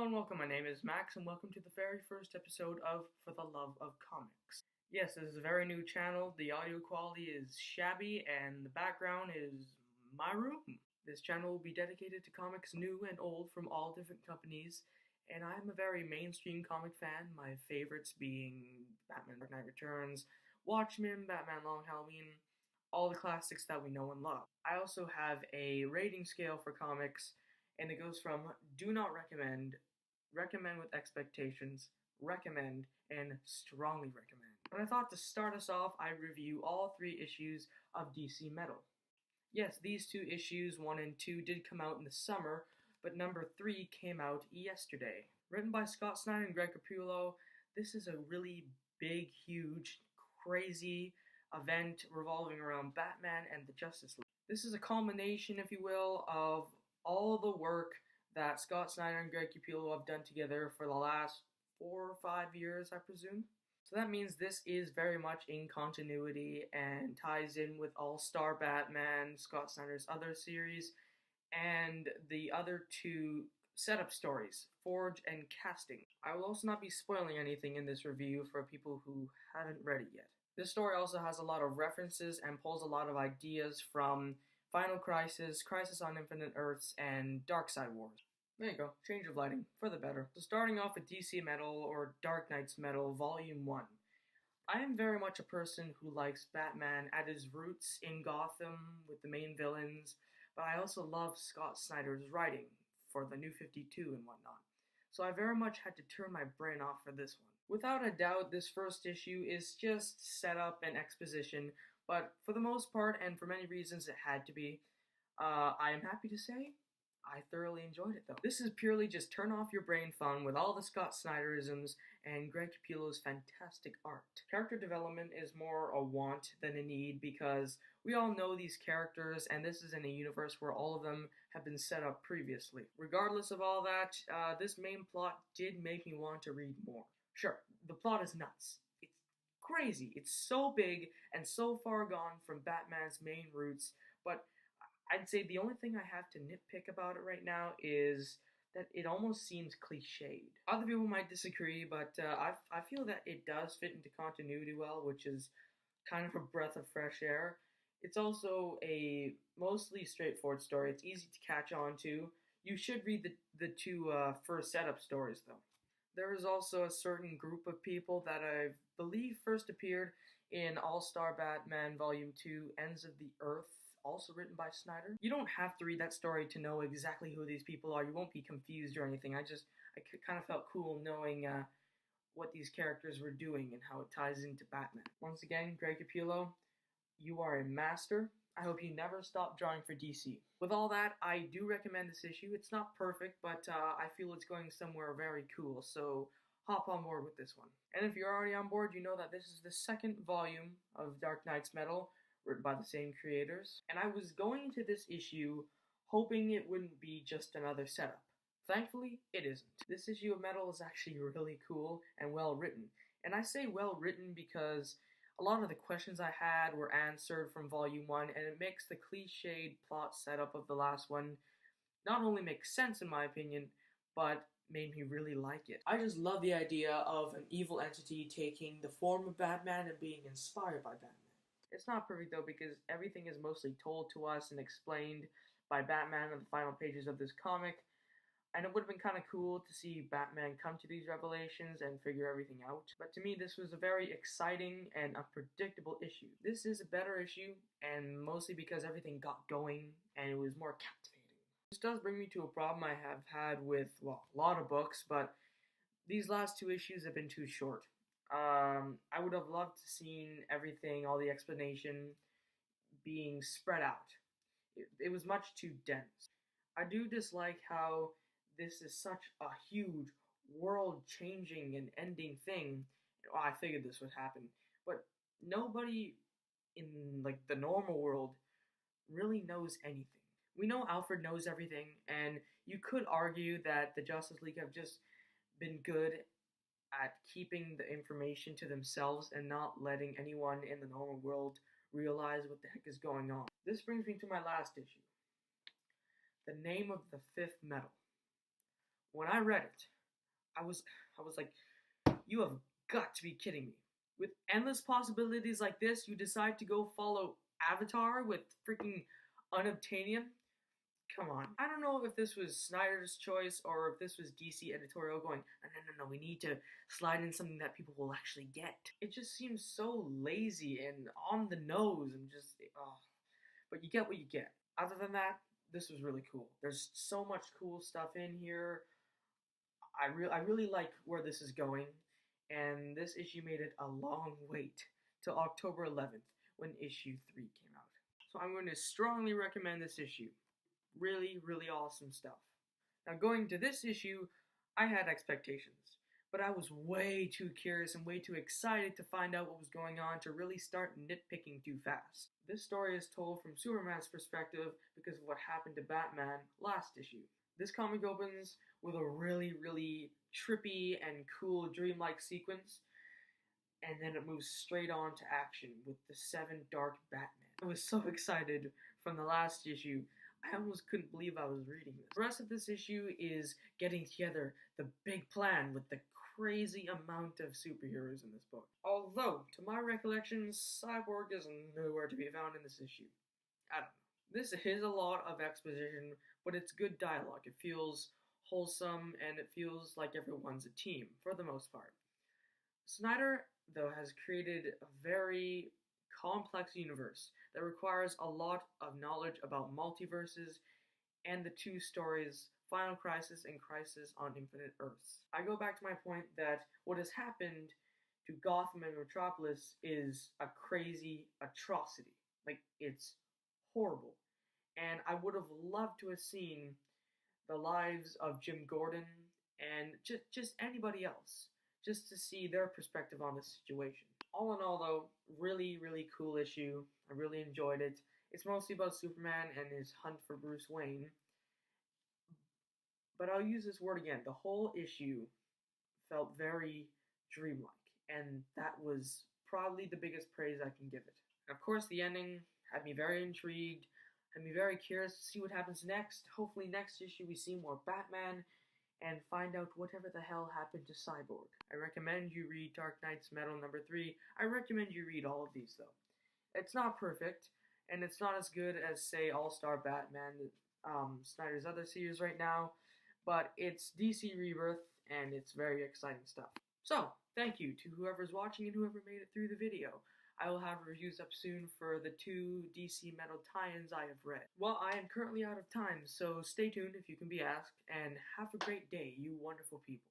Hello and welcome. My name is Max, and welcome to the very first episode of For the Love of Comics. Yes, this is a very new channel. The audio quality is shabby, and the background is my room. This channel will be dedicated to comics new and old from all different companies, and I'm a very mainstream comic fan, my favorites being Batman Dark Knight Returns, Watchmen, Batman Long Halloween, all the classics that we know and love. I also have a rating scale for comics, and it goes from do not recommend, recommend with expectations, recommend, and strongly recommend. And I thought to start us off, I'd review all 3 issues of DC Metal. Yes, these 2 issues, 1 and 2, did come out in the summer, but number 3 came out yesterday. Written by Scott Snyder and Greg Capullo, this is a really big, huge, crazy event revolving around Batman and the Justice League. This is a culmination, if you will, of all the work that Scott Snyder and Greg Capullo have done together for the last 4 or 5 years, I presume. So that means this is very much in continuity and ties in with All-Star Batman, Scott Snyder's other series, and the other 2 setup stories, Forge and Casting. I will also not be spoiling anything in this review for people who haven't read it yet. This story also has a lot of references and pulls a lot of ideas from Final Crisis, Crisis on Infinite Earths, and Darkseid Wars. There you go, change of lighting, for the better. So starting off with DC Metal, or Dark Knight's Metal, Volume 1. I am very much a person who likes Batman at his roots in Gotham with the main villains, but I also love Scott Snyder's writing for the New 52 and whatnot. So I very much had to turn my brain off for this one. Without a doubt, this first issue is just setup and exposition, but for the most part, and for many reasons it had to be, I am happy to say I thoroughly enjoyed it though. This is purely just turn off your brain fun with all the Scott Snyderisms and Greg Capullo's fantastic art. Character development is more a want than a need because we all know these characters and this is in a universe where all of them have been set up previously. Regardless of all that, this main plot did make me want to read more. Sure, the plot is nuts. It's crazy. It's so big and so far gone from Batman's main roots, but I'd say the only thing I have to nitpick about it right now is that it almost seems cliched. Other people might disagree, but I feel that it does fit into continuity well, which is kind of a breath of fresh air. It's also a mostly straightforward story. It's easy to catch on to. You should read the 2 first setup stories, though. There is also a certain group of people that I believe first appeared in All-Star Batman Volume 2, Ends of the Earth, also written by Snyder. You don't have to read that story to know exactly who these people are. You won't be confused or anything. I kind of felt cool knowing what these characters were doing and how it ties into Batman. Once again, Greg Capullo, you are a master. I hope you never stop drawing for DC. With all that, I do recommend this issue. It's not perfect, but I feel it's going somewhere very cool, so hop on board with this one. And if you're already on board, you know that this is the 2nd volume of Dark Knight's Metal, written by the same creators. And I was going into this issue hoping it wouldn't be just another setup. Thankfully, it isn't. This issue of Metal is actually really cool and well written. And I say well written because a lot of the questions I had were answered from Volume 1, and it makes the cliched plot setup of the last one not only make sense in my opinion, but made me really like it. I just love the idea of an evil entity taking the form of Batman and being inspired by Batman. It's not perfect though because everything is mostly told to us and explained by Batman in the final pages of this comic, and it would have been kind of cool to see Batman come to these revelations and figure everything out. But to me, this was a very exciting and unpredictable issue. This is a better issue, and mostly because everything got going and it was more captivating. This does bring me to a problem I have had with, well, a lot of books, but these last 2 issues have been too short. I would have loved to seen everything, all the explanation, being spread out. It was much too dense. I do dislike how this is such a huge, world-changing and ending thing. Well, I figured this would happen, but nobody in like the normal world really knows anything. We know Alfred knows everything, and you could argue that the Justice League have just been good at keeping the information to themselves and not letting anyone in the normal world realize what the heck is going on. This brings me to my last issue. The name of the 5th metal. When I read it, I was like, you have got to be kidding me. With endless possibilities like this, you decide to go follow Avatar with freaking Unobtainium? Come on. I don't know if this was Snyder's choice or if this was DC editorial going, no, we need to slide in something that people will actually get. It just seems so lazy and on the nose and just, oh. But you get what you get. Other than that, this was really cool. There's so much cool stuff in here. I really like where this is going, and this issue made it a long wait till October 11th when issue 3 came out. So I'm going to strongly recommend this issue. Really, really awesome stuff. Now, going to this issue, I had expectations, but I was way too curious and way too excited to find out what was going on to really start nitpicking too fast. This story is told from Superman's perspective because of what happened to Batman last issue. This comic opens with a really, really trippy and cool dreamlike sequence, and then it moves straight on to action with the 7 Dark Batman. I was so excited from the last issue, I almost couldn't believe I was reading this. The rest of this issue is getting together the big plan with the crazy amount of superheroes in this book. Although, to my recollection, Cyborg is nowhere to be found in this issue. I don't know. This is a lot of exposition, but it's good dialogue. It feels wholesome, and it feels like everyone's a team, for the most part. Snyder, though, has created a very complex universe that requires a lot of knowledge about multiverses and the 2 stories, Final Crisis and Crisis on Infinite Earths. I go back to my point that what has happened to Gotham and Metropolis is a crazy atrocity. Like, it's horrible. And I would have loved to have seen the lives of Jim Gordon and just anybody else, just to see their perspective on the situation. All in all, though, really, really cool issue. I really enjoyed it. It's mostly about Superman and his hunt for Bruce Wayne. But I'll use this word again. The whole issue felt very dreamlike, and that was probably the biggest praise I can give it. And of course, the ending had me very intrigued, had me very curious to see what happens next. Hopefully next issue we see more Batman and find out whatever the hell happened to Cyborg. I recommend you read Dark Knight's Metal #3. I recommend you read all of these, though. It's not perfect, and it's not as good as, say, All-Star Batman, Snyder's other series right now, but it's DC Rebirth, and it's very exciting stuff. So, thank you to whoever's watching and whoever made it through the video. I will have reviews up soon for the 2 DC Metal tie-ins I have read. Well, I am currently out of time, so stay tuned if you can be asked, and have a great day, you wonderful people.